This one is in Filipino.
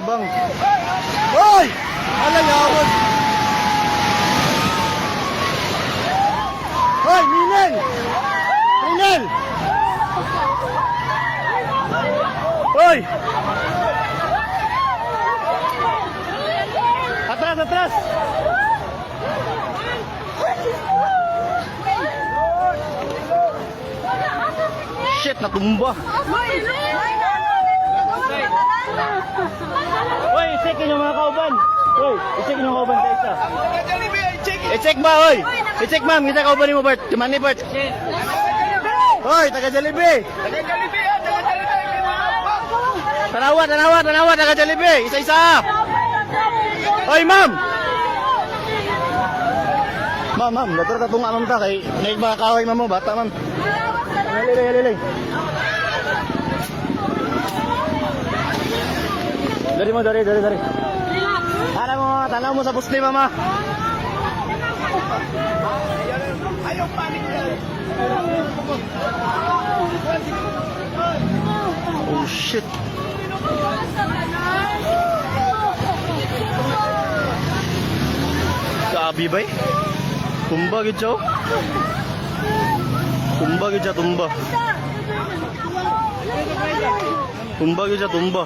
tabang. Hoy! Alang yawon! Hoy, Minel! Minel! Hoy! Atras, atras! Shit, natumba! Hoy, i-checkin yung mga kauban! Hoy, i-checkin yung kauban tayo isa! I-check ba, hoy! I-check ma'am, kita kauban mo, Bert! Kuman ni Bert! Hoy, taga Jollibee! Tanawa, tanawa, tanawa, taga Jollibee! Isa-isa! Hoy, ma'am! Ma'am, dapat tatong amam ta kay naik mga kaway ma'am mo, bata ma'am. Lili. Dari. Tanaw mo sa pusli, mama. Ayaw panik. Oh shit. Kabi bay? Tumba gid siya. Tumba gid siya, tumba. Tumba gid siya, tumba.